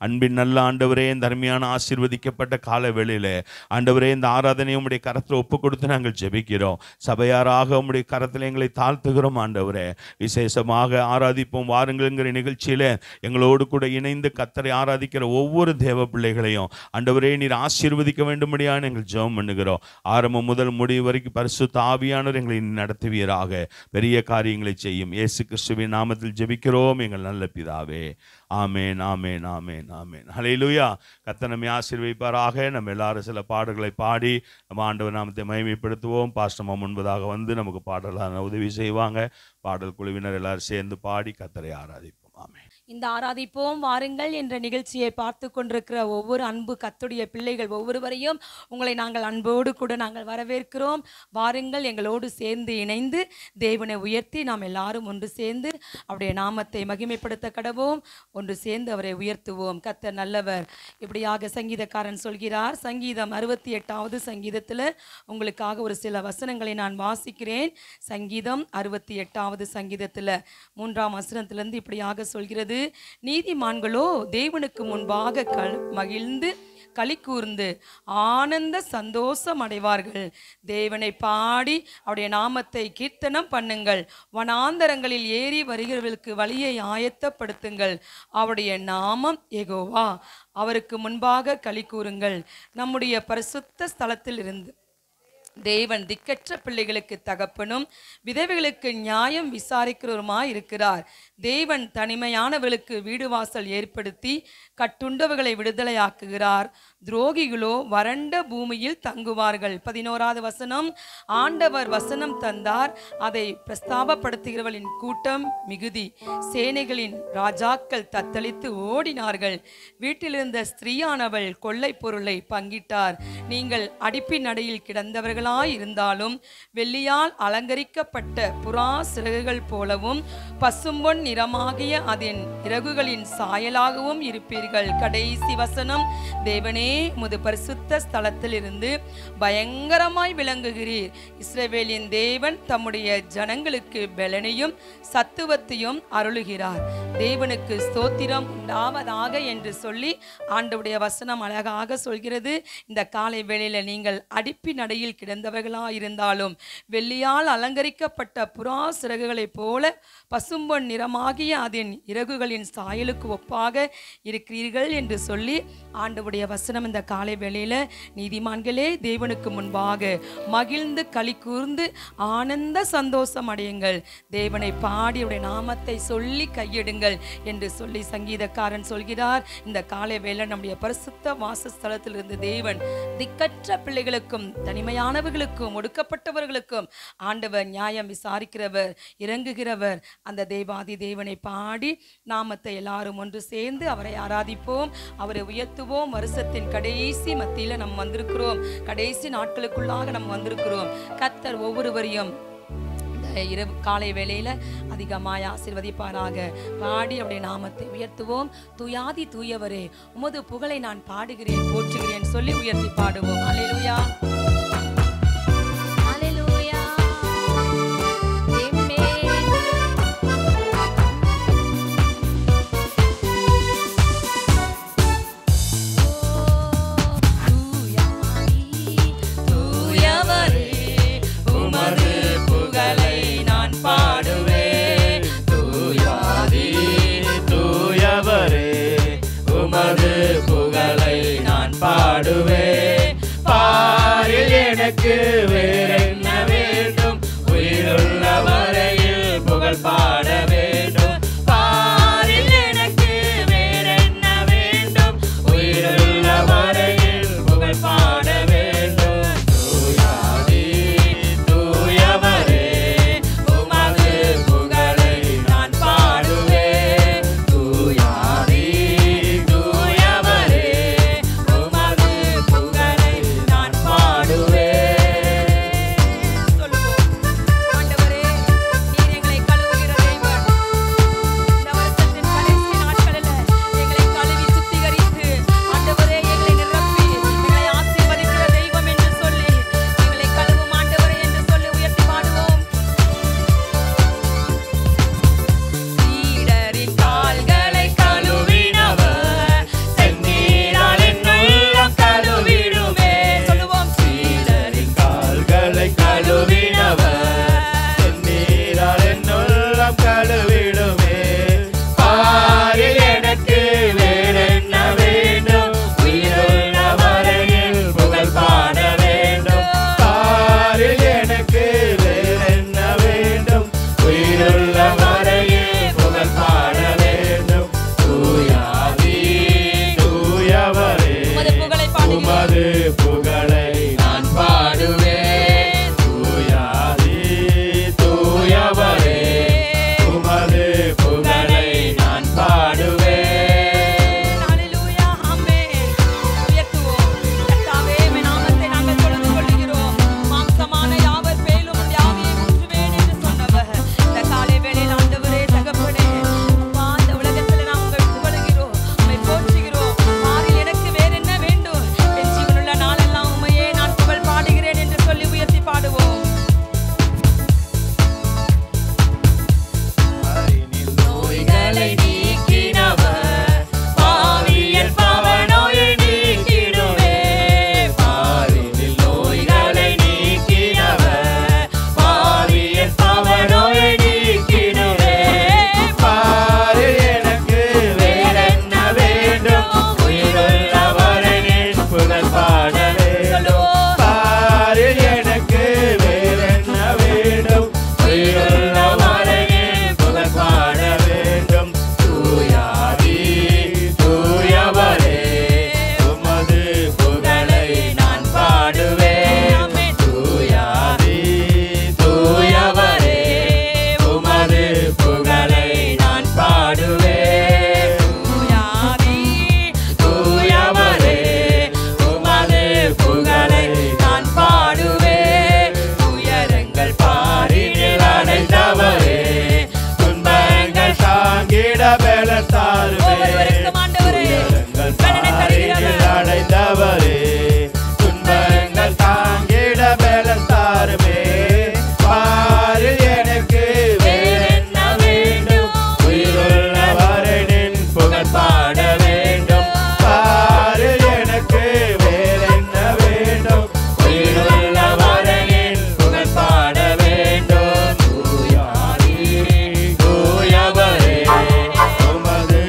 அன்பின் நல்ல ஆண்டவரே, இந்த அருமையான ஆசீர்வதிக்கப்பட்ட கால வேளையிலே ஆண்டவரே, இந்த ஆராதனையை உம்முடைய கரத்தில் ஒப்பு கொடுத்து நாங்கள் ஜெபிக்கிறோம். சபையாராக உம்முடைய கரத்தில் எங்களை தாழ்த்துகிறோம். ஆண்டவரே, விசேஷமாக ஆராதிப்போம் வாருங்கள்ங்கிற நிகழ்ச்சியிலே எங்களோடு கூட இணைந்து கர்த்தரை ஆராதிக்கிற ஒவ்வொரு தேவ பிள்ளைகளையும் ஆண்டவரே நீர் ஆசீர்வதிக்க வேண்டும்படியாக எங்கள் ஜெபம் பண்ணுகிறோம். ஆரம்பம் முதல் முடிவு வரைக்கும் பரிசுத்த ஆவியானவர் எங்களை நடத்துவீராக. பெரிய காரியங்களை செய்யும் இயேசு கிறிஸ்துவின் நாமத்தில் ஜெபிக்கிறோம் எங்கள் நல்ல பிதாவே. ஆமேன், ஆமேன், ஆமேன், ஆமேன். ஹல்லேலூயா. கர்த்தர் நம்மை ஆசீர்வதிப்பாராக. நம்ம எல்லாரும் சில பாடல்களை பாடி நம்ம ஆண்டவர் நாமத்தை மகிமைப்படுத்துவோம். பாஸ்டர் முன்பதாக வந்து நமக்கு பாடலான உதவி செய்வாங்க. பாடல் குழுவினர் எல்லாரும் சேர்ந்து பாடி கர்த்தரை ஆராதிப்போம். ஆமேன். இந்த ஆராதிப்போம் வாருங்கள் என்ற நிகழ்ச்சியை பார்த்து கொண்டிருக்கிற ஒவ்வொரு அன்பு கர்த்தருடைய பிள்ளைகள் ஒவ்வொருவரையும் உங்களை நாங்கள் அன்போடு கூட நாங்கள் வரவேற்கிறோம். வாருங்கள், எங்களோடு சேர்ந்து இணைந்து தேவனை உயர்த்தி நாம் எல்லாரும் ஒன்று சேர்ந்து அவருடைய நாமத்தை மகிமைப்படுத்த கடவோம். ஒன்று சேர்ந்து அவரை உயர்த்துவோம். கர்த்தர் நல்லவர். இப்படியாக சங்கீதக்காரன் சொல்கிறார். சங்கீதம் 68வது சங்கீதத்தில் உங்களுக்காக ஒரு சில வசனங்களை நான் வாசிக்கிறேன். சங்கீதம் 68வது சங்கீதத்தில் 3ஆம் வசனத்திலிருந்து இப்படியாக சொல்கிறது. நீதிமான்களோ தேவனுக்கு முன்பாக மகிழ்ந்து களி கூர்ந்து ஆனந்த சந்தோஷம் அடைவார்கள். தேவனை பாடி அவருடைய நாமத்தை கீர்த்தனம் பண்ணுங்கள். வனாந்தரங்களில் ஏறி வருகிறவர்களுக்கு வழியை ஆயத்தப்படுத்துங்கள். அவருடைய நாமம் யெகோவா. அவருக்கு முன்பாக களி கூறுங்கள். நம்முடைய பரிசுத்த ஸ்தலத்தில் இருந்து தேவன் திக்கற்ற பிள்ளைகளுக்கு தகப்பனும் விதவைகளுக்கு நியாயம் விசாரிக்கிறவருமாய் இருக்கிறார். தேவன் தனிமையானவர்களுக்கு வீடு வாசல் ஏற்படுத்தி கட்டுண்டவர்களை விடுதலையாக்குகிறார். துரோகிகளோ வறண்ட பூமியில் தங்குவார்கள். 11வது வசனம். ஆண்டவர் வசனம் தந்தார், அதை பிரஸ்தாபப்படுத்துகிறவர்களின் கூட்டம் மிகுதி. சேனைகளின் ராஜாக்கள் தத்தளித்து ஓடினார்கள். வீட்டிலிருந்த ஸ்திரீயானவள் கொள்ளை பொருளை பங்கிட்டார். நீங்கள் அடிப்பின் அடையில் கிடந்தவர்கள் இருந்தாலும் வெள்ளியால் அலங்கரிக்கப்பட்ட புறா சிறகுகள் போலவும் பசும்பொன் நிறமாகிய அதன் இறகுகளின் சாயலாகவும் இருப்பீர்கள். கடைசி வசனம். தேவனே, உமது பரிசுத்த ஸ்தலத்தில் இருந்து பயங்கரமாய் விளங்குகிறீர். இஸ்ரவேலின் தேவன் தம்முடைய ஜனங்களுக்கு பெலனையும் சத்துவத்தையும் அருளுகிறார். தேவனுக்கு ஸ்தோத்திரம் உண்டாவதாக என்று சொல்லி ஆண்டவருடைய வசனம் அழகாக சொல்கிறது. இந்த காலை வேளையில நீங்கள் அடிப்பின் அடையில் கிடந்தவர்களாயிருந்தாலும் வெள்ளியால் அலங்கரிக்கப்பட்ட புறா சிறகுகளைப் போல பசும்பொன் நிறமாகிய அதன் இறகுகளின் சாயலுக்கு ஒப்பாக இருக்கிறீர்கள் என்று சொல்லி ஆண்டவருடைய வசனம் இந்த காலை வேளையில நீதிமான்களே தேவனுக்கு முன்பாக மகிழ்ந்து களி கூர்ந்து ஆனந்த சந்தோஷம் அடையுங்கள். தேவனை பாடி அவருடைய நாமத்தை சொல்லி கையிடுங்கள் என்று சொல்லி சங்கீதக்காரன் சொல்கிறார். இந்த காலை வேளை நம்முடைய பரிசுத்த வாசஸ்தலத்திலிருந்து தேவன் திக்கற்ற பிள்ளைகளுக்கும் தனிமையானவர்களுக்கும் ஒடுக்கப்பட்டவர்களுக்கும் ஆண்டவர் நியாயம் விசாரிக்கிறவர், இறங்குகிறவர். அந்த தேவாதி தேவனை பாடி நாமத்தை எல்லாரும் ஒன்று சேர்ந்து அவரை ஆராதிப்போம், அவரை உயர்த்துவோம். வருஷத்தின் கடைசி மத்தியில் நம்ம வந்திருக்கிறோம். கடைசி நாட்களுக்குள்ளாக நம்ம வந்திருக்கிறோம். கர்த்தர் ஒவ்வொருவரையும் இரவு காலை வேளையில அதிகமாய் ஆசீர்வதிப்பாராக. பாடி அவருடைய நாமத்தை உயர்த்துவோம். துயாதி தூயவரே, உமது புகழை நான் பாடுகிறேன், போற்றுகிறேன் சொல்லி உயர்த்தி பாடுவோம். அல்லேலூயா. பாடுவே பாரி பலன் தாருமே. ஒவ்வொருவருக்கும் ஆண்டவரே துயரங்கள் பலனை தருகிறவர். பாறையில் அடைந்தவரே, துன்பங்கள் தாங்கிட பலன் தாருமே. பாரில் எனக்கு வேறென்ன வேண்டும், உயிருள்ளவரை நின் புகழ் பாட வேண்டும். பாரில் எனக்கு வேறென்ன வேண்டும், உயிருள்ளவரை நின் புகழ் பாட வேண்டும். தூயானி தூயவரே, உமது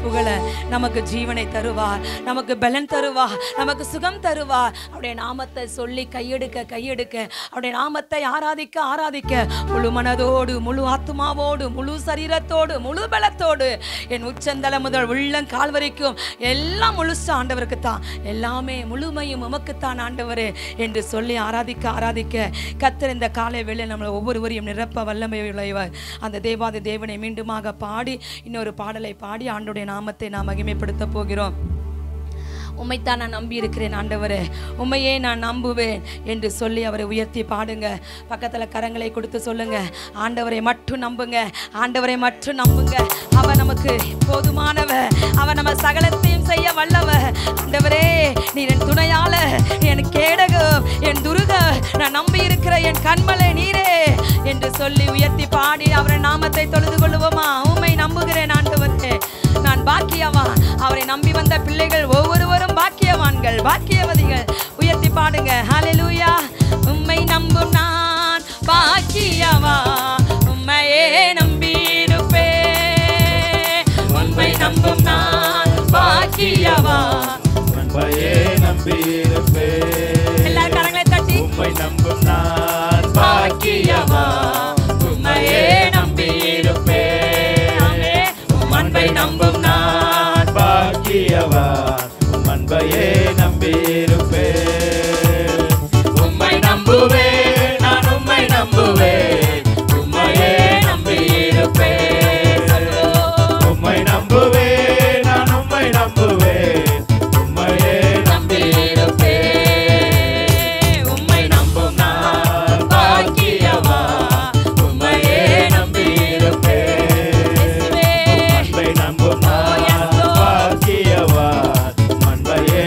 புகழ நமக்கு ஜீவனை தருவார், நமக்கு பலன் தருவார், நமக்கு சுகம் தருவார். அவருடைய நாமத்தை சொல்லி கையெடுக்க அவருடைய நாமத்தை ஆராதிக்க முழு மனதோடு, முழு ஆத்மாவோடு, முழு சரீரத்தோடு, முழு பலத்தோடு, என் உச்சந்தலை முதல் உள்ளங்கால் வரைக்கும் எல்லாம் முழுசா ஆண்டவருக்கு தான், எல்லாமே முழுமையும் உமக்குத்தான் ஆண்டவரே என்று சொல்லி ஆராதிக்க கர்த்தர் இந்த காலை வேளை நம்மளை ஒவ்வொருவரையும் நிரப்ப வல்லமை உடையவர். அந்த தேவாதி தேவனை மீண்டுமாக பாடி இன்னொரு பாடலை பாடி ஆண்டவருடைய நாமத்தை நாம் மகிமைப்படுத்த போகிறோம். உம்மைத்தான் நான் நம்பி இருக்கிறேன் ஆண்டவரே, உம்மையே நான் நம்புவேன் என்று சொல்லி அவரை உயர்த்தி பாடுங்க. பக்கத்தில் கரங்களை கொடுத்து சொல்லுங்க, ஆண்டவரை மட்டும் நம்புங்க, ஆண்டவரை மட்டும் நம்புங்க. அவர் நமக்கு போதுமானவர், அவர் நம்ம சகலத்தையும் செய்ய வல்லவர். ஆண்டவரே நீர் என் துணையாளர், என் கேடகம், என் துருகம், நான் நம்பி இருக்கிற என் கண்மலை நீரே என்று சொல்லி உயர்த்தி பாடி அவரை நாமத்தை தொழுது கொள்ளுவோமா? உம்மை நம்புகிறேன் ஆண்டவரே, நான் பாக்கியவான். அவரை நம்பி வந்த பிள்ளைகள் ஒவ்வொருவரும் பாக்கியவான்கள், பாக்கியவதிகள். உயர்த்தி பாடுங்க, ஹல்லேலூயா. உம்மை நம்பும் நான் பாக்கியவான், உம்மையே நம்பியிருப்பேன். உம்மை நம்பும் நான் பாக்கியவான், உம்மையே நம்பியிருப்பேன். எல்லாரும் கரங்களை தட்டி, உம்மை நம்பும் நான் பாக்கியவான், உம்மையே நம்பியிருப்பேன். அன்பை நம்பும் நான் பாக்கியவான், அன்பையே நம்பியிருப்பேன். உம்மை நம்புவேன், நான் உம்மை நம்புவேன், உம்மையே நம்பியிருப்பேன். உம்மை நம்புவேன், நான் உம்மை நம்புவேன், உம்மையே நம்பியிருப்பேன். உம்மை நம்பும் நான் பாக்கியவான், உம்மையே நம்பியிருப்பேன். நம்பும் நான் பாக்கியவான், அன்பையே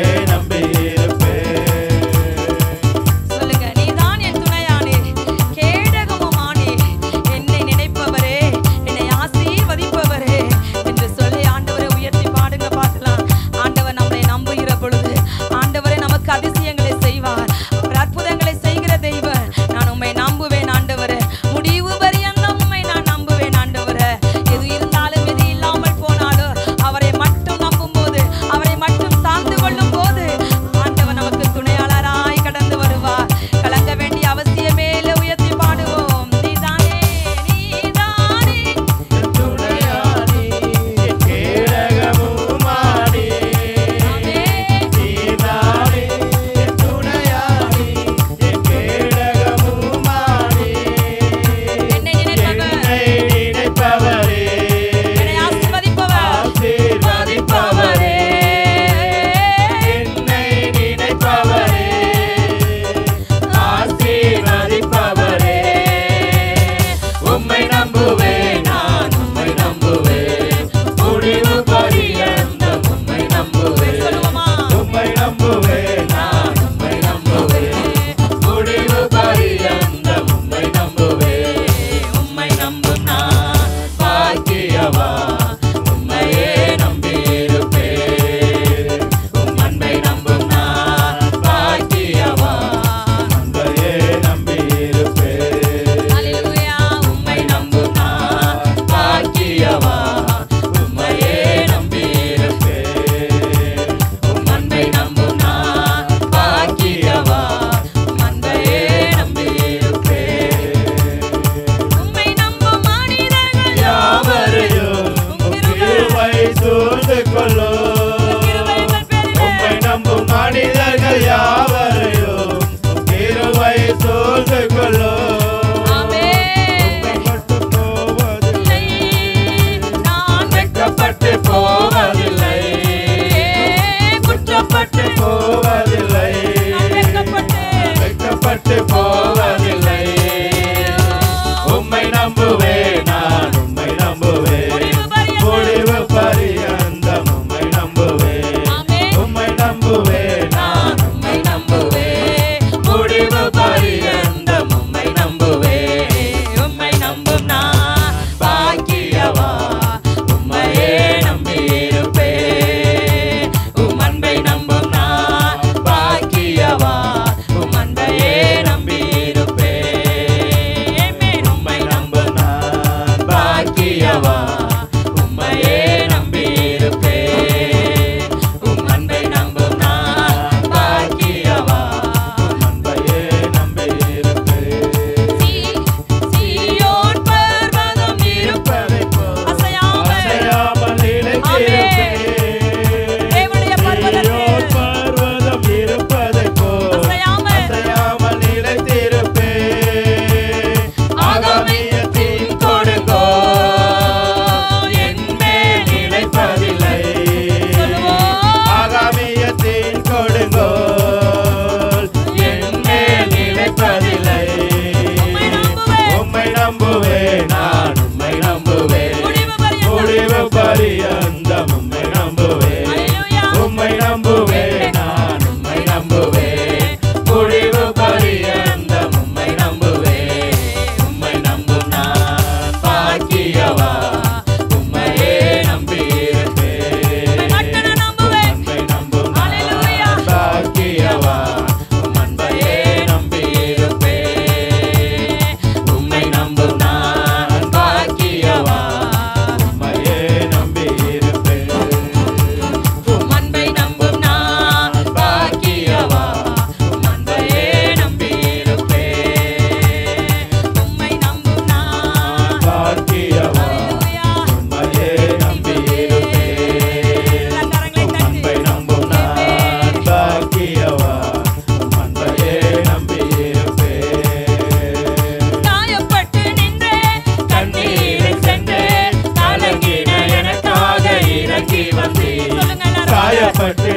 பட்டு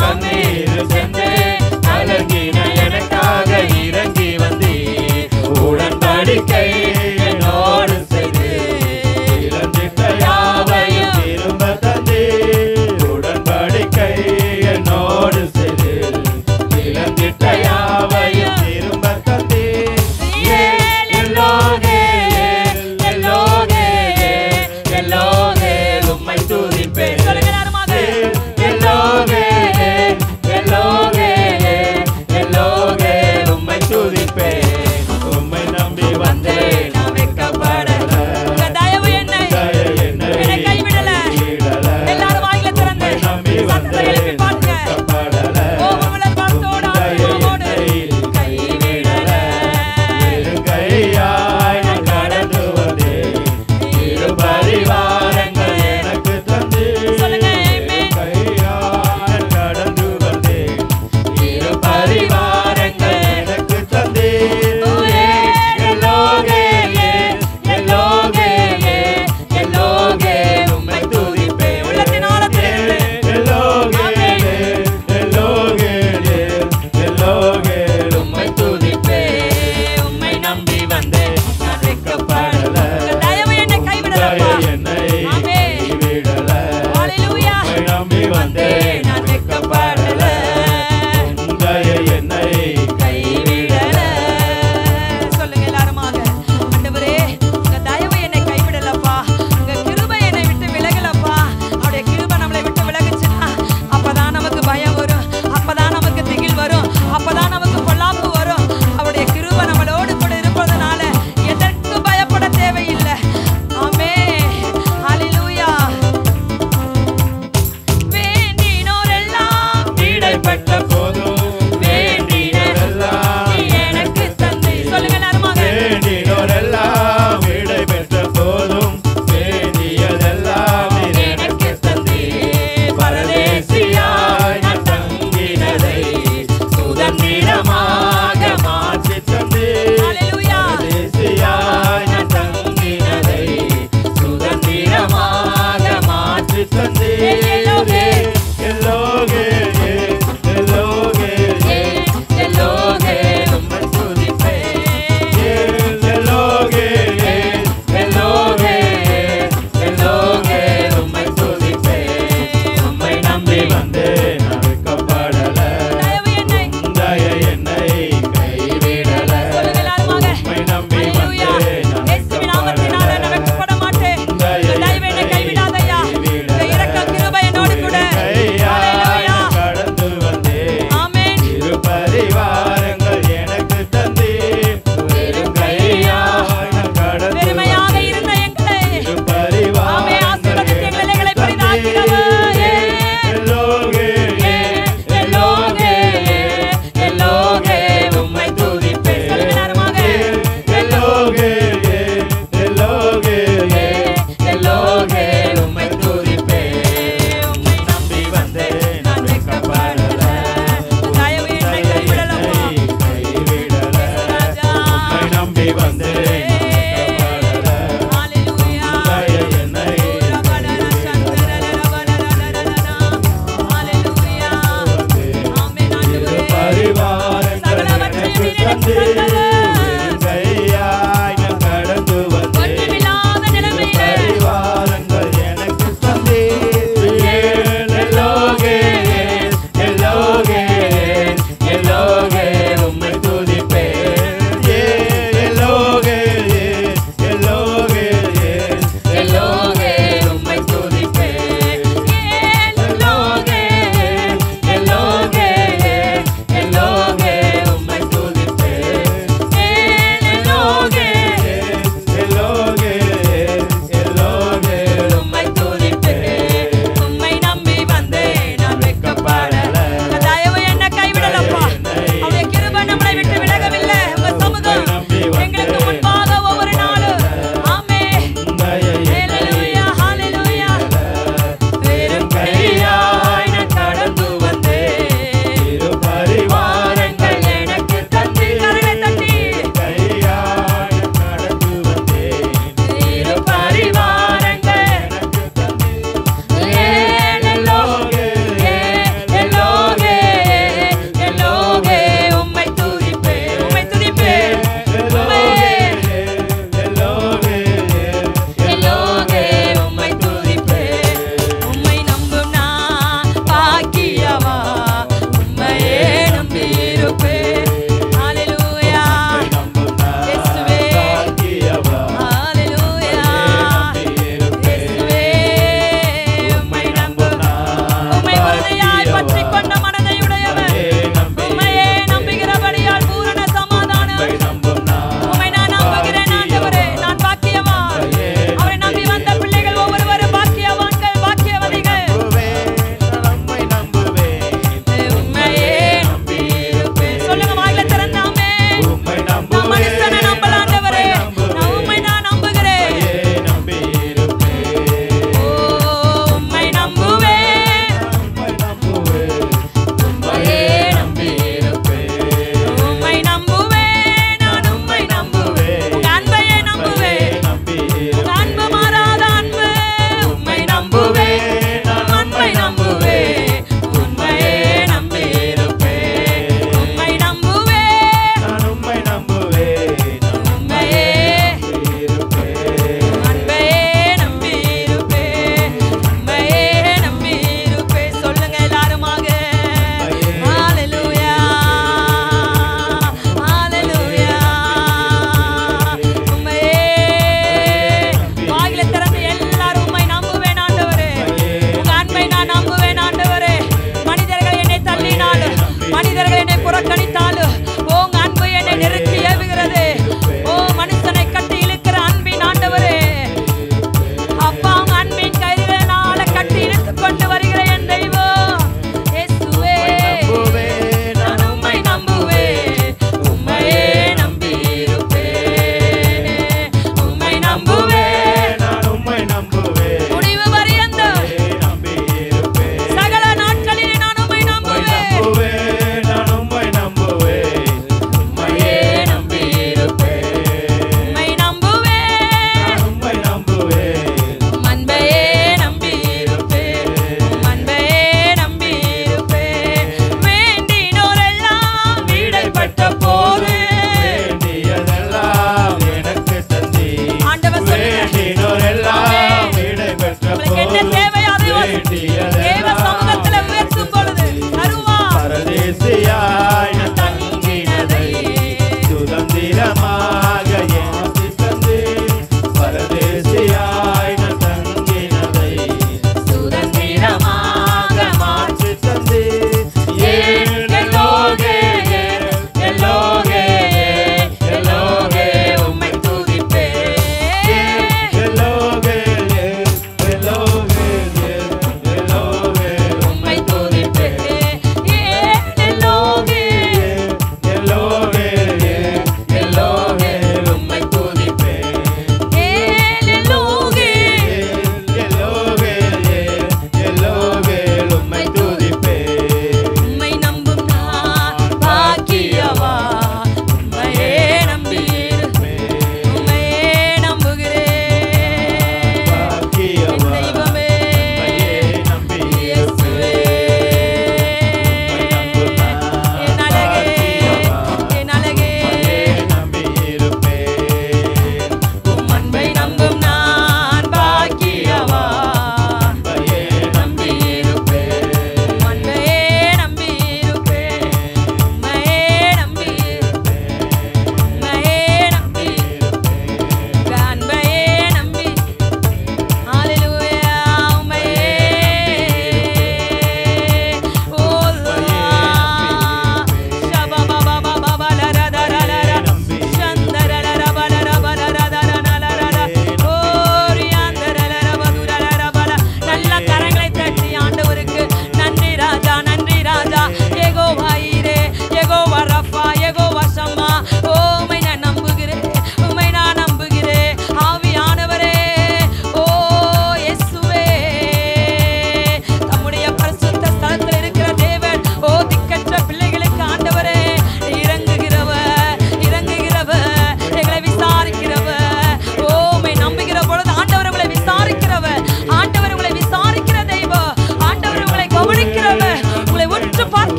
கண்ணீர் சென்று கலங்கின எனக்காக இறங்கி வந்தே உடன்படிக்கை என்னோடு செய்து இழந்திட்ட யாவையும் திரும்ப தந்தே உடன்படிக்கை என்னோடு செய்து இழந்திட்ட யாவையும் திரும்ப தந்தே எல்லோகே எல்லோகே எல்லோகே உம்மை துதிப்பேன் எல்லோகே எல்லோகே எல்லோகே உம்மை துதிப்பேன் உம்மை நம்பி வந்தேன் நான் வெட்கப்படல உங்க தயவு என்னை கைவிடல எல்லாரும் வாயில திறந்து சத்தத்தை எழுப்பி பாடுங்க ஓ உங்களை பார்த்தோட ஆத்மாவோடு கைவிடல கையாய் நான் கடந்து வந்தேன் இரு பரிவாரங்கள் எனக்கு தந்து சொல்லுங்க கையாய் கடந்து வந்தேன் இரு பரிவாரங்கள் எனக்கு தந்து எல்லோகே எல்லோகே எல்லோகே உம்மை துதிப்பேன் உள்ளத்தின் ஆழத்திலிருந்து எல்லோகே எல்லோகே எல்லோகே உம்மை துதிப்பேன் உம்மை நம்பி வந்தேன் நான் வெட்கப்படல உங்க தயவு என்னை கைவிடலப்பா ஆமென் கைவிடல ஹalleluya உம்மை நம்பி வந்தேன் நான் வெட்கப்படல உங்க தயவு என்னை கைவிடல சொல்லுங்க எல்லாருமாக ஆண்டவரே உங்க தயவு என்னை கைவிடலப்பா உங்க கிருபை என்னை விட்டு விலகலப்பா அவருடைய கிருபை நம்மளை விட்டு விலகுச்சுன்னா அப்பதான் நமக்கு பயம் வரும் அப்பதான் நமக்கு திகில் வரும் அப்பதான் நமக்கு பொல்லாப்பு வரும் அவருடைய கிருபை நம்மளோடு கூட இருப்பதனால எதற்கு பயப்பட தேவையில்லை ஆமென் ஹalleluya வேண்டினோரெல்லாம் வீடை பெற்ற போதும் வேண்டினோரெல்லாம் நீ எனக்கு தந்து சொல்லுங்க எல்லாருமாக வேண்டினோரெல்லாம் வீடை பெற்ற போதும் வேண்டியதெல்லாம் நீ எனக்கு தந்து பரதேசியாய் நான் தங்கினதை சுதந்திரமாக மாற்றி தந்து ஹalleluya பரதேசியாய் நான் தங்கினதை சுதந்திரமாக மாற்றி தந்து எல்லோகே எல்லோகே எல்லோகே எல்லோகே உம்மை துதிப்பேன் எல்லோகே எல்லோகே எல்லோகே உம்மை துதிப்பேன் உம்மை நம்பி வந்தேன் நான் வெட்கப்படல தயவு என்னை கைவிடல உம்மை நம்பி வந்தேன் நான் இயேசுவின் நாமத்தினால நான் வெட்கப்பட மாட்டேன் தயவு என்னை கைவிடாதய்யா இந்த இரக்கம் கிருபை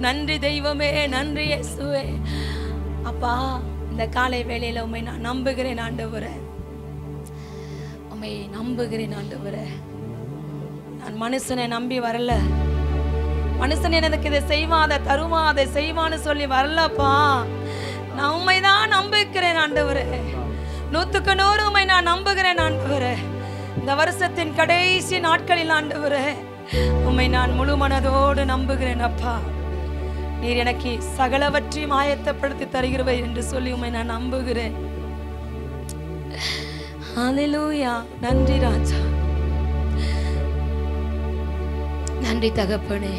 நன்றி தெய்வமே, நன்றி இயேசுவே. அப்பா, இந்த காலை வேளையில உம்மை நான் நம்புகிறேன் ஆண்டவரே, உம்மை நம்புகிறேன் ஆண்டவரே. நான் மனுஷனை நம்பி வரல, மனுஷன் எனக்கு இதை செய்வான் அதை தருவான் அதை செய்வான்னு சொல்லி வரலப்பா. நான் உண்மை தான் நம்புகிறேன் ஆண்டவரே, 100க்கு 100 உம்மை நான் நம்புகிறேன் ஆண்டவரே. இந்த வருஷத்தின் கடைசி நாட்களில் ஆண்டவரே, உம்மை நான் முழு மனதோடு நம்புகிறேன் அப்பா. நீர் எனக்கு சகலவற்றையும் ஆயத்தப்படுத்தி தருகிறவை என்று சொல்லி உம்மை நான் நம்புகிறேன். ஹல்லேலூயா. நன்றி ராஜா, நன்றி தகப்பனே.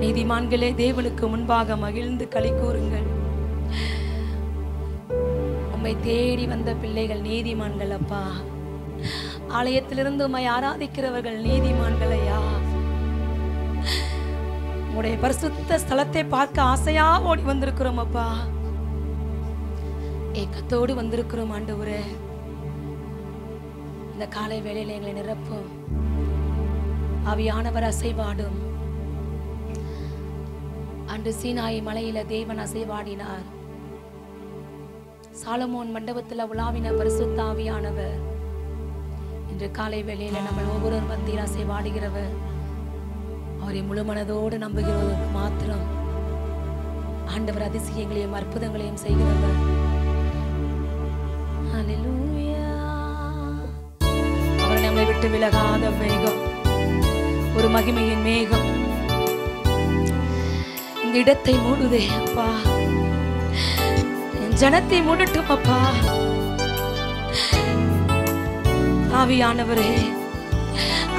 நீதிமான்களே, தேவனுக்கு முன்பாக மகிழ்ந்து களி கூறுங்கள். உம்மை தேடி வந்த பிள்ளைகள் நீதிமான்கள் அப்பா. ஆலயத்திலிருந்து உம்மை ஆராதிக்கிறவர்கள் நீதிமான்கள் ஐயா. உம்முடைய பரிசுத்த ஸ்தலத்தை பார்க்க ஆசையா ஓடி வந்திருக்கிறோம் அப்பா. ஏக்கத்தோடு வந்திருக்கிறோம் ஆண்டவரே. இந்த காலை வேளையில எங்களை நிரப்பும் ஆவியானவர் அசைவாடும். அன்று சீனாய் மலையில தேவன் அசைவாடினார். சாலமோன் மண்டபத்தில் உலாவின பரிசுத்த ஆவியானவர் இன்று காலை வேளையில நம்ம ஒவ்வொருவர் மத்தியில் அசைவாடுகிறவர். அவரை முழு மனதோடு நம்புகிறவர் மாத்திரம் ஆண்டவர் அதிசயங்களையும் அற்புதங்களையும் செய்கிறவர். ஹல்லேலூயா. அவர் நம்மை விட்டு விலகாத மேகம், ஒரு மகிமையின் மேகம் இந்த இடத்தை மூடுதே அப்பா. என் ஜனத்தை மூடட்டும் அப்பா. ஆவியானவரே,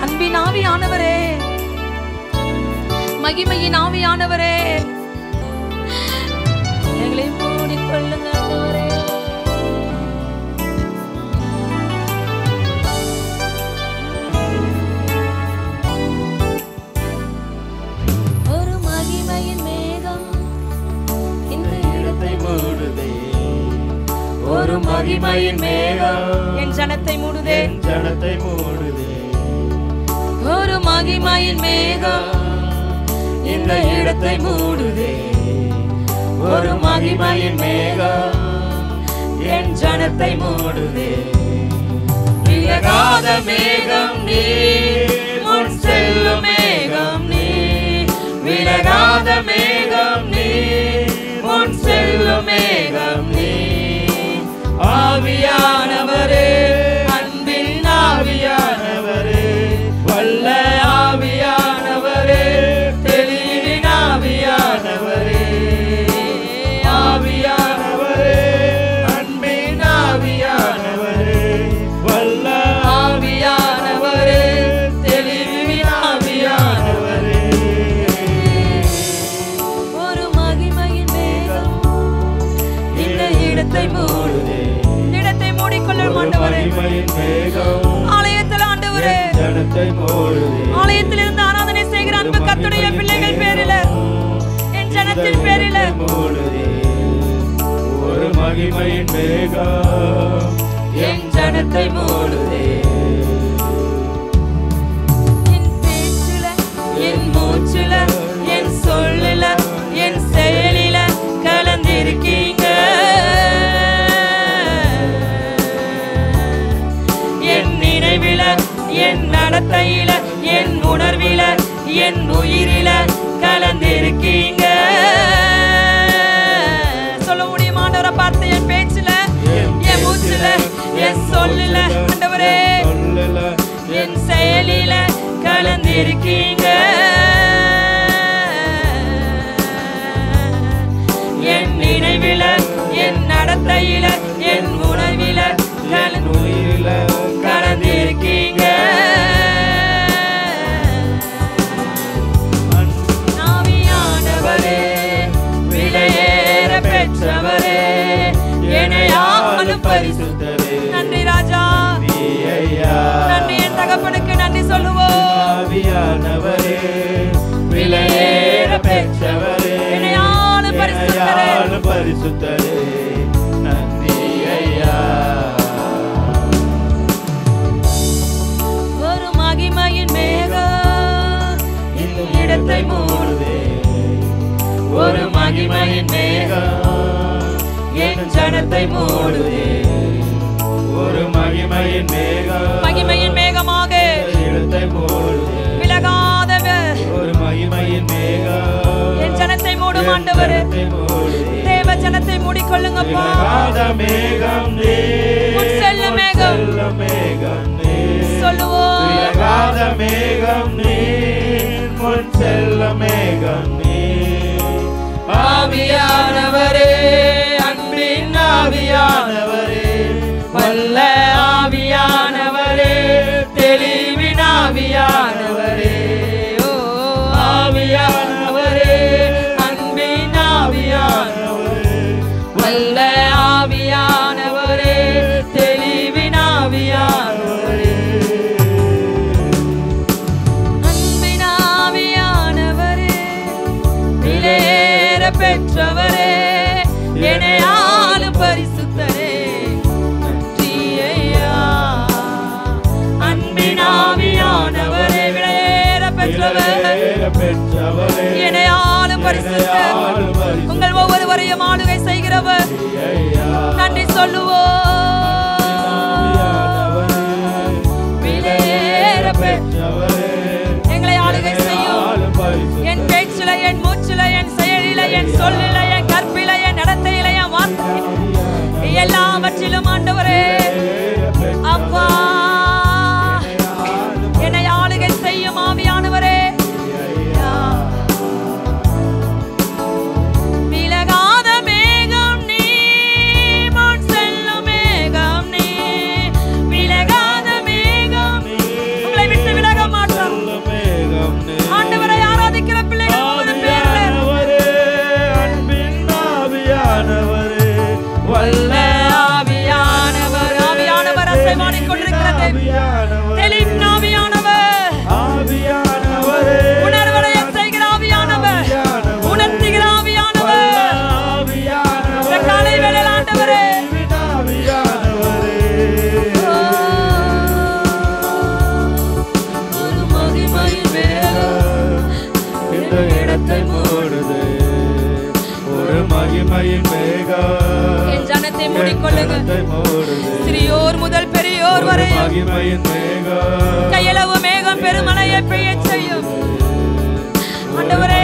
அன்பின் ஆவியானவரே, மகிமையின் ஆவியானவரே, எங்களை மூடிக்கொள்ளுங்க ஆண்டவரே. ஒரு மகிமையின் மேகம் என் ஜனத்தை மூடுதே, என் ஜனத்தை மூடுதே. ஒரு மகிமையின் மேகம் இந்த இடத்தை மூடுதே. ஒரு மகிமையின் மேகம் என் ஜனத்தை மூடுதே. விலகாத மேகம் நீர், முன் செல்லும் மேகம் நீர். விலகாத மேகம் நீர், முன் செல்லும் மேகம் நீர். ஆவியானவரே, அன்பின் ஆவியானவரே, வல்ல ஆவியானவரே, தெளிவின் ஆவியானவரே. ஆவியானவரே, அன்பின் ஆவியானவரே, வல்ல ஆவியானவரே, தெளிவின் ஆவியானவரே. ஒரு மகிமையின் மேகம் இந்த இடத்தை மூடுதே. இடத்தை மூடிக்கொள்ளும் ஆண்டவரே. ஆலயத்தில் ஆண்டவரே, ஆலயத்தில் இருந்து ஆராதனை செய்கிற அன்பு கர்த்தருடைய பிள்ளைகள் பேரில, என் ஜனத்தின் பேரில ஒரு மகிமையின் மேகம் என் ஜனத்தை மூடுதே. என் பேச்சில, என் மூச்சில, என் சொல்லில, என் செயலில கலந்திருக்கீங்க. என் நினைவில, என் நடத்தையில, என் உணர்வில, என் உயிரில கலந்திருக்கீங்க. சொல்ல முடியுமாண்டவரை பார்த்து, என் பேச்சில, என் மூச்சில, என் சொல்லில ஆண்டவரே, என் செயலில கலந்திருக்கீங்க. என் நினைவில, என் நடத்தையில, என் உணர்வில கலந்திருக்கீங்க. ஆவியானவரே, விலையேற பெற்றவரே, என்னையாளும் பரிசுத்தரே. நன்றி ராஜா, நன்றி என் தகப்பனுக்கு நன்றி சொல்லுவோம். ஆவியானவரே, விலையேற பெற்றவரே, என்னையாளும் பரிசுத்தரே. நன்றி ஐயா. ஒரு மகிமையின் மேகம் இந்த இடத்தை மூடுதே. ஒரு மகிமையின் மேகம் என் ஜனத்தை மூடுதே. ஒரு மகிமையின் மேகம் மகிமையின் மேகமாக இடத்தை மூடுதே. விலகாத ஒரு மகிமையின் மேகம் என் ஜனத்தை மூடும் ஆண்டவரே. தேவ ஜனத்தை மூடிக்கொள்ளுங்கப்பா. மேகம் நீ முன் செல்லும் மேகம் நீ சொல்லுவோம். விலகாத மேகம் நீ முன் செல்ல மேகம் நீ. ஆவியானவரே அன்பின் ஆவியானவரே வல்ல ஆவியானவரே தெளிவின் ஆவியானவரே. ஓ ஆவியானவரே அன்பின் ஆவியானவரே வல்ல ஆவியானவரே தெளிவின் ஆவியானவரே. அன்பின் ஆவியானவரே விலையேற பெற்றவரே என்னை ஆளும் பரிசுத்தரே நன்றி ஐயா. அன்பின் ஆவியானவரே விலையேற பெற்றவரே என்னை ஆளும் பரிசுத்தர் உங்கள் ஒவ்வொருவரையும் ஆளுகை செய்கிறவர் நன்றி சொல்லுவோம். விலையேற பெற்றவரே எங்களை ஆளுகை செய்யும். என் பேச்சில என் மூச்சில என் செயலில என் சொல்லில என் கற்பில என் நடத்தையில என் வார்த்தையில எல்லாவற்றிலும் ஆண்டவரே அப்பா என்னை ஆளுகை செய்யும் ஆவியானவரே. விலகாத மேகம் நீ முன் செல்லும் மேகம் நீ விலகாத மேகம் உங்களை விட்டு விலக மாட்டோம் ஆண்டவரை ஆராதிக்கிற பிள்ளைகள் ஒரு பேர்ல அன்பின் ஆவியானவரே வல்ல ஆவியானவர் ஆவியானவர் அசைவாடிக் கொண்டிருக்கிறது. தெளிவின் ஆவியானவர் ஆவியானவரே உணர்வடைய செய்கிற ஆவியானவர் உணர்த்துகிற ஆவியானவர் இந்த காலை வேளையில் ஆண்டவரே ஒரு மகிமையின் மேகம் இந்த இடத்தை மூடுது. ஒரு மகிமையின் மேகம் என் ஜனத்தை மூடிக்கொள்ளுங்க. மூடுது. சிறியோர் முதல் பெரியோர் வரை மகிமையின் மேகம் கையளவு மேகம் பெருமழையை பெய்யச் செய்யும் ஆண்டவரே.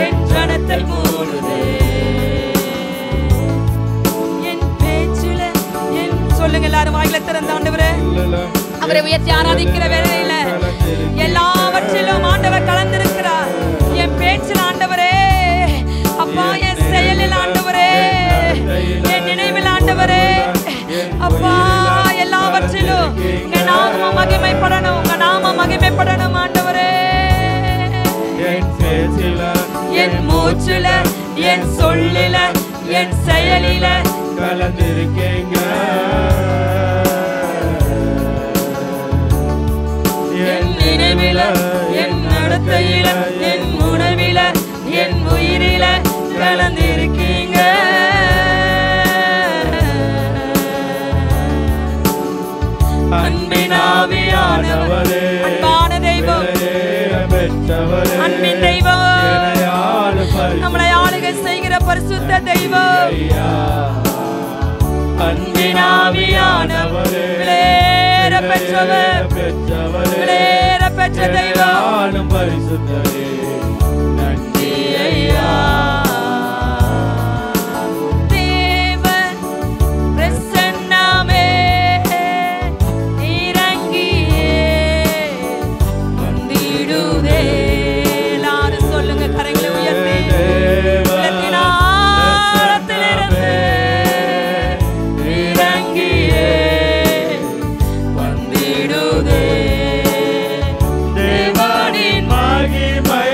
என் ஜனத்தை மூடுதே. என் பேச்சில என் சொல்லுங்க எல்லாரும் வாயில திறந்த ஆண்டவரே அவரை உயர்த்தி ஆராதிக்கிற வேளையில எல்லாவற்றிலும் ஆண்டவர் கலந்திருக்கிறார். என் பேச்சில் ஆண்டவரே அப்பா என் செயலில் ஆண்டவரே என் நினைவில் ஆண்டவரே அப்பா எல்லாவற்றிலும் உங்க நாமம் மகிமைப்படணும். உங்க நாமம் மகிமைப்படணும் ஆண்டவரே. என் பேச்சில என் மூச்சில என் சொல்லில என் செயலில கலந்திருக்கீங்க. என் நினைவில என் நடத்தையில என் உணவில என் உயிரில கலந்திருக்கீங்க. அன்பின் ஆவியானவரே அன்பான தெய்வம் அன்பின் தெய்வம் நம்மளை ஆளுகை செய்கிற பரிசுத்த தெய்வம் அன்பின் ஆவியானவரே விலையேற பெற்றவர் விலையேற பெற்ற தெய்வம் பரிசுத்தரே நன்றி ஐயா. தேவ பிரசன்னமே இறங்கியே வந்திடுதே. எல்லாரும் சொல்லுங்க கரங்களை உயர்த்தி உள்ளத்தின் ஆழத்திலிருந்து இறங்கியே வந்திடுதே. தேவனின் மகிமை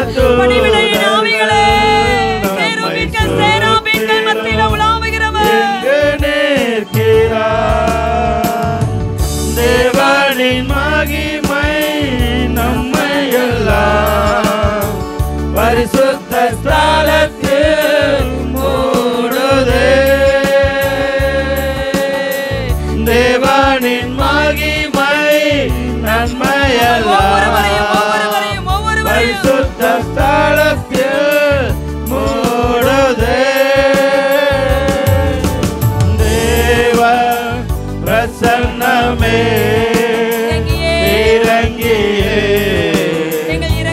பணிவிடையின் ஆவிகளே, கேருபீன்கள் சேராபீன்கள் மத்தியில உலாவுகிறவர் தேவனின் மகிமை நம்மை எல்லாம் பரிசுத்த ஸ்தலத்தில் மூடுதே. தேவனின் மகிமை நன்மை எல்லாம் பரிசுத்த ஸ்தலத்தில் மூடுதே. தேவ பிரசன்னமே இறங்கியே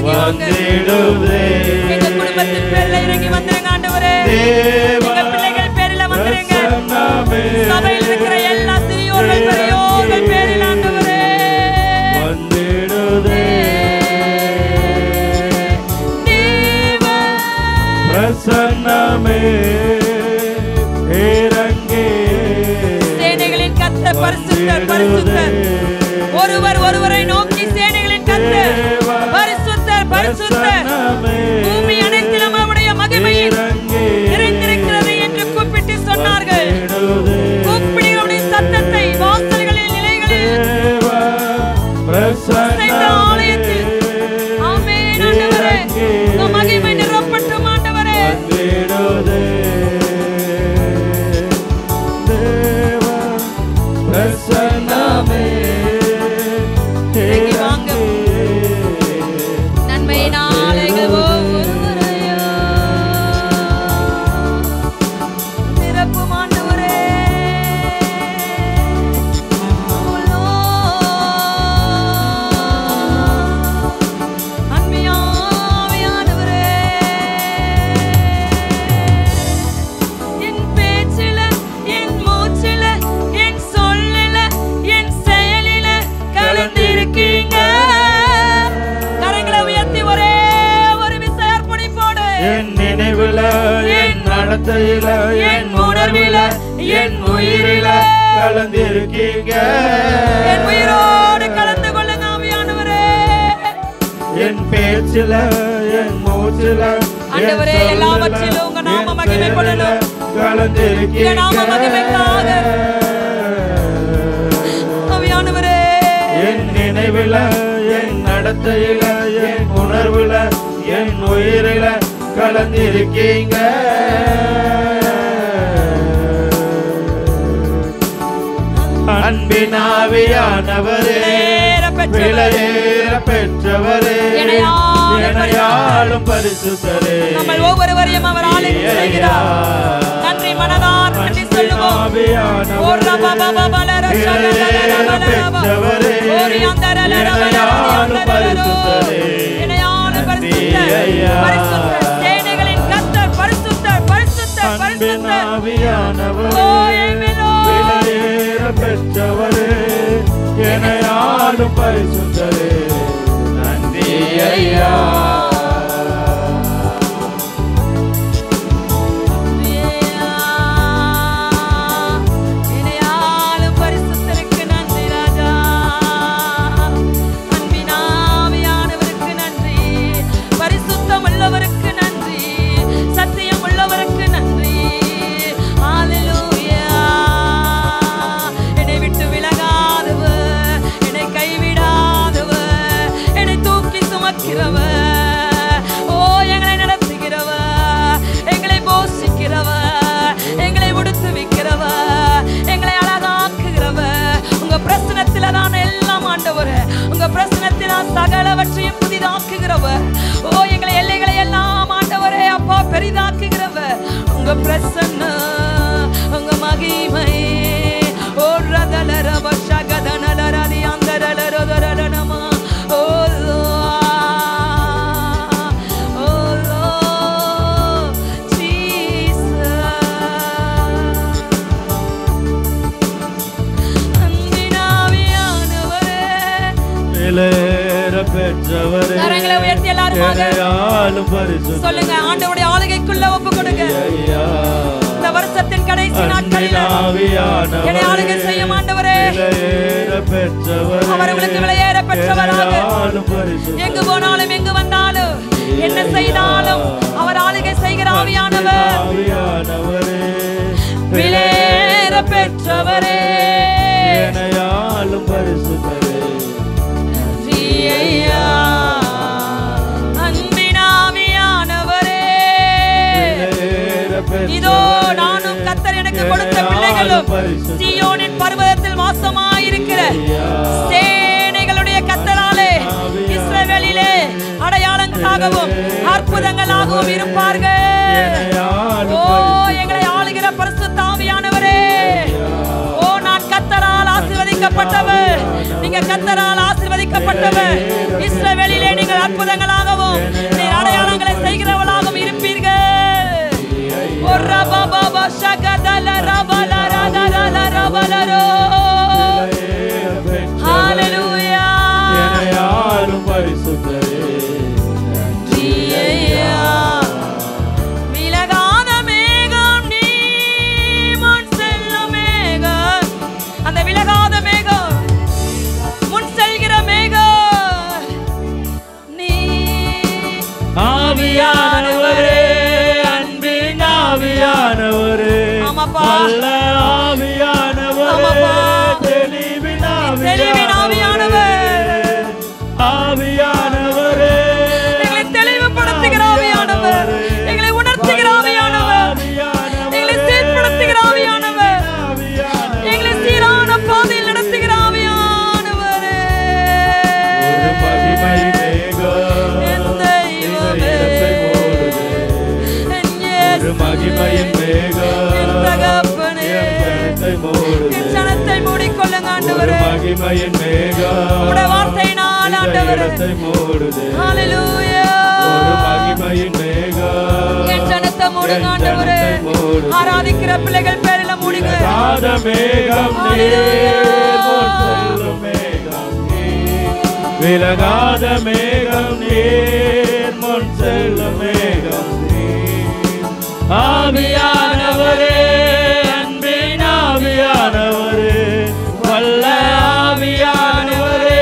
வந்திடுதே. எங்கள் குடும்பத்தின் பேர்ல இறங்கி வந்துருங்க ஆண்டவரே. எங்கள் பிள்ளைகள் பேரில வந்துருங்க. சபையில் இருக்கிற எல்லா சிறியோர்கள் பெரியோர்கள் பேரில் ஆண்டவரே வந்திடுதே. பிரசன்னமே சேனைகளின் கர்த்தர் பரிசுத்தர் பரிசுத்தர். ஒருவர் ஒருவரை நோக்கி சேனைகளின் கர்த்தர் பரிசுத்தர் பரிசுத்தர். பூமி அனைத்திலும் அவருடைய மகிமையில் நிறைந்திருக்கிறது என்று கூப்பிட்டு சொன்னார்கள். கூப்பிடுகளுடைய சத்தத்தை வாசல்களில் நிலைகளில் ஆலயத்தில் ஆமென் ஆண்டவரே. உம் மகிமை நிரப்பட்டும் ஆண்டவரே. நன்மையினாலைகள் ஒவ்வொருவரையும் நிரப்பும் ஆண்டவரே. அன்மையாவியானவரே, என் பேச்சில, என் மூச்சில, என் சொல்லில, என் செயலில கலந்திருக்கீங்க. கரங்களை உயர்த்தி ஒரே ஒரு விசை அர்ப்பணிப்போடு என் நினைவுல, என் நடத்தையில, என் உணர்வில, என் உயிரில கலந்திருக்கீங்க. என் உயிரோடு கலந்து கொள்ளுங்க ஆவியானவரே. என் பேச்சில, என் மூச்சில, ஆண்டவரே, எல்லாவற்றிலும் உங்க நாம மகிமைப்படணும். உங்க நாம மகிமைக்காக ஆவியானவரே, என் நினைவுல, என் நடத்தையில, என் உணர்வுல, என் உயிரில கலந்திருக்கீங்க. அன்பினாவியானவரே, விலையேற பெற்றவரே, எனையாளும் பரிசுத்தரே, நம்ம ஒவ்வொருவரையும் அவர் ஆளுகை செய்கிறார். நன்றி மனதார் நன்றி சொல்லுவோம். சேனைகளின் கர்த்தர் பரிசுத்தர் பரிசுத்தர் பரிசுத்தர். பெற்றவரே, எனையாளும் பரிசுத்தரே, நன்றி ஐயா. இணையாளும் பரிசுத்தருக்கு நன்றி ராஜா. அன்பினாவியானவருக்கு நன்றி, பரிசுத்தம் உள்ளவருக்கு நன்றி, சத்தியம் உள்ளவருக்கு நன்றி. ஹல்லேலூயா. என்னை விட்டு விலகாதவர், என்னை கைவிடாதவர், என்னை தூக்கி சுமக்கிறவர், ஓ எங்களை நடத்துகிறவர், எங்களை போஷிக்கிறவர், எங்களை உடுத்துவிக்கிறவர், எங்களை அழகாக்குகிறவர். உங்க பிரசனத்தில தான் எல்லாம் ஆண்டவரே. உங்க பிரசனத்தில சகலவற்றையும் புதிதாக்குகிறவர். ஓ எங்களை எல்லைகளை எல்லாம் ஆண்டவரே அப்பா பெரிதாக்குகிறவர். உங்க பிரசன்னம், உங்க மகிமை, ஓ ரதலர வஷகதனலரதி அந்தரலரதரனமா, ஓ பெற்றவரே, கரங்களை உயர்த்தி எல்லாரும் சொல்லுங்க. ஆண்டவருடைய ஆளுகைக்குள்ள ஒப்பு கொடுங்க. இந்த வருஷத்தின் கடைசி நாட்களில் என்னை ஆளுகை செய்யும் ஆண்டவரே. அவர் உங்களுக்கு விலையேற பெற்றவராக எங்கு போனாலும் எங்கு வந்தாலும் என்ன செய்தாலும் அவர் ஆளுகை செய்கிற ஆவியானவர், விலையேற பெற்றவரே, என்னையாளும் பரிசுத்தரே, நன்றி ஐயா. அன்பின் ஆவியானவரே, இதோ நானும் கர்த்தர் எனக்கு கொடுத்த பிள்ளைகளும் சீயோனின் பர்வதத்தில் வாசமாயிருக்கிற சேனைகளுடைய கர்த்தராலே இஸ்ரவேலிலே அடையாளங்களாகவும் அற்புதங்களாகவும் இருப்பார்கள். ஓ எங்களை ஆளுகிற பரிசுத்த ஆவியானவரே, ஓ நான் கர்த்தரால் ஆசீர்வதிக்கப்பட்டவர், நீங்க கர்த்தரால் ஆசீர்வதிக்கப்பட்டவர். இஸ்ரவேலிலே நீங்கள் அற்புதங்களாகவும் நீர் அடையாளங்களை செய்கிறவர்களாகவும் இருப்பீர்கள். விலகாத மேகம் நீ முன் செல்லும் மேகம், அந்த விலகாத மேகம் முன் செல்கிற மேகம் நீ. ஆவியானவரே, அன்பின் ஆவியானவரே, நல்ல ஆவியானவரே, தெளிவின் ஆவியானவரே, ஆவியானவரே, எங்களை தெளிவுபடுத்துகிற ஆவியானவர், எங்களை உணர்த்துகிற ஆவியானவர், எங்களை சீர்படுத்துகிற ஆவியானவர், எங்களை சீரான பாதையில் நடத்துகிற ஆவியானவரே. என் தெய்வமே, என் மகிமையின் மேகம், என் தகப்பனே, என் ஜனத்தை மூடிக்கொள்ளுங்க ஆண்டவரே. மகிமையின் மேகம், உம்முடைய வார்த்தையினால் ஆண்டவரே, ஹல்லேலூயா. மகிமையின் மேகம், என் ஜனத்தை மூடுங்க ஆண்டவரே. ஆராதிக்கிற பிள்ளைகள் பேரில மூடுங்க. மேகம் விலகாத மேகம் நீர் முன் செல்லும் மேகம் நீர். ஆவியானவரே, அன்பின் ஆவியானவரே, வல்ல ஆவியானவரே,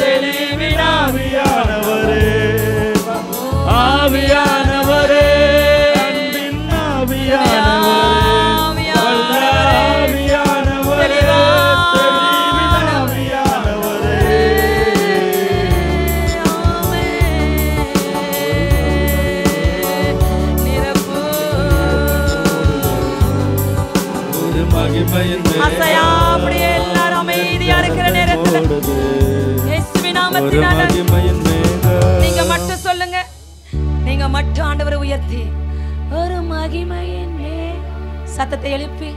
தெளிவின் ஆவியானவரே, ஆவியானவரே, அன்பின் ஆவியானவரே, வல்ல ஆவியானவரே, தெளிவின் ஆவியானவரே. மகிமையின் அசையா அப்படியே எல்லாரும் அமைதியா இருக்கிற நேரத்துல இயேசுவின் நாமத்தினால நீங்க மட்டும் சொல்லுங்க, நீங்க மட்டும் ஆண்டவரை உயர்த்தி ஒரு மகிமையின் சத்தத்தை எழுப்பி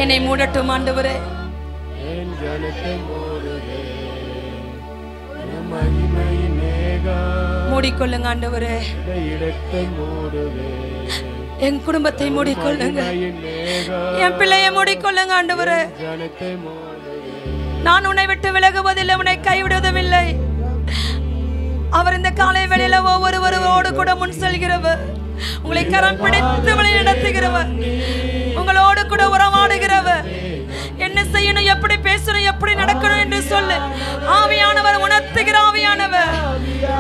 என்னை மூடட்டும் ஆண்டவரே. மூடிக்கொள்ளுங்க ஆண்டவரே, என் குடும்பத்தை மூடிக்கொள்ளுங்க, என் பிள்ளையை மூடிக்கொள்ளுங்க ஆண்டவரே. நான் உன்னை விட்டு விலகுவதில்லை, உன்னை கைவிடுவதும் இல்லை. அவர் இந்த காலை வேளையில ஒவ்வொருவரோடு கூட முன் செல்கிறவர், உங்களை கரம் பிடித்து வழி நடத்துகிறவர், உங்களோடு கூட உறவாடுகிறவர். என்ன செய்யணும், எப்படி பேசணும், எப்படி நடக்கணும் என்று சொல்லு ஆவியானவர் உணர்த்துகிற ஆவியானவர்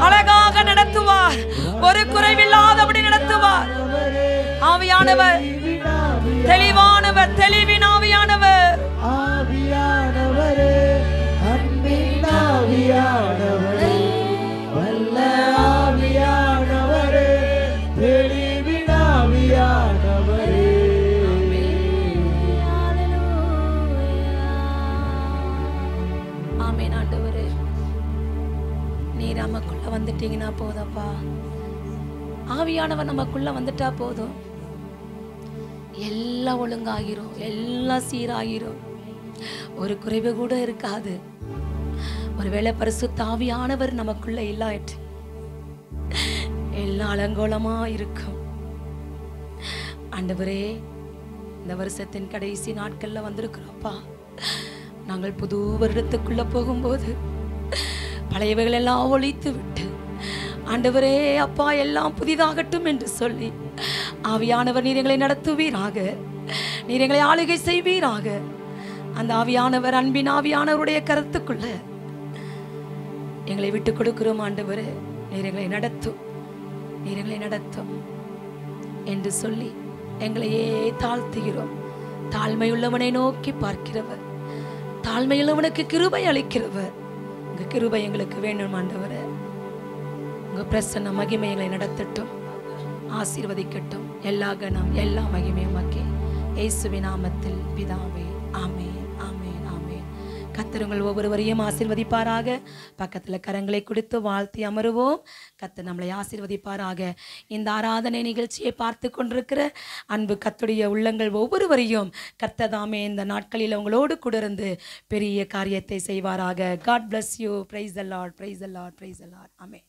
அழகாக நடத்துவார், ஒரு குறைவில்லாதபடி நடத்துவார். ஆவியானவர் தெளிவானவர், தெளிவின் ஆவியானவர், ஆவியானவரே, அன்பின் ஆவியானவரே, வல்ல ஆவியானவரே, தெளிவின் ஆவியானவரே. ஆமென் ஆண்டவரே, நீர் நமக்குள்ள வந்துட்டீங்கன்னா போதப்பா, ஆவியானவர் நமக்குள்ள வந்துட்டா போதும், எல்லாம் ஒழுங்காகிரும், எல்லாம் சீராகிரும், ஒரு குறைவு கூட இருக்காது. ஒருவேளை பரிசுத்த ஆவியானவர் நமக்குள்ள இல்லாயிற்று எல்லாம் அலங்கோலமா இருக்கும். ஆண்டவரே, இந்த வருஷத்தின் கடைசி நாட்கள்ல வந்திருக்கிறோம்ப்பா. நாங்கள் புது வருடத்துக்குள்ள போகும்போது பழையவைகள் எல்லாம் ஒழித்து விட்டு ஆண்டவரே அப்பா எல்லாம் புதிதாகட்டும் என்று சொல்லி ஆவியானவர் நீர் எங்களை நடத்துவீராக, நீர் எங்களை ஆளுகை செய்வீராக. அந்த ஆவியானவர், அன்பின் ஆவியானவருடைய கருத்துக்குள்ள எங்களை விட்டு கொடுக்கிறோம் ஆண்டவரே. நீர் எங்களை நடத்தும், நீர் எங்களை நடத்தும் என்று சொல்லி எங்களையே தாழ்த்துகிறோம். தாழ்மையுள்ளவனை நோக்கி பார்க்கிறவர், தாழ்மையுள்ளவனுக்கு கிருபை அளிக்கிறவர். உங்க கிருபை எங்களுக்கு வேண்டும் ஆண்டவரே. உங்க பிரசன்ன மகிமை எங்களை நடத்தட்டும், ஆசீர்வதிக்கட்டும். எல்லா கணம் எல்லா மகிமையும் மக்கே இயேசுவின் நாமத்தில் பிதாவே, ஆமென், ஆமென், ஆமென். கர்த்தர் உங்கள் ஒவ்வொருவரையும் ஆசீர்வதிப்பாராக. பக்கத்தில் கரங்களை கொடுத்து வாழ்த்தி அமருவோம். கர்த்தர் நம்மளை ஆசீர்வதிப்பாராக. இந்த ஆராதனை நிகழ்ச்சியை பார்த்து கொண்டிருக்கிற அன்பு கர்த்தருடைய உள்ளங்கள் ஒவ்வொருவரையும் கர்த்தர் தாமே இந்த நாட்களில் உங்களோடு கூட இருந்து பெரிய காரியத்தை செய்வாராக. God bless you. Praise the Lord, praise the Lord, praise the Lord. Amen.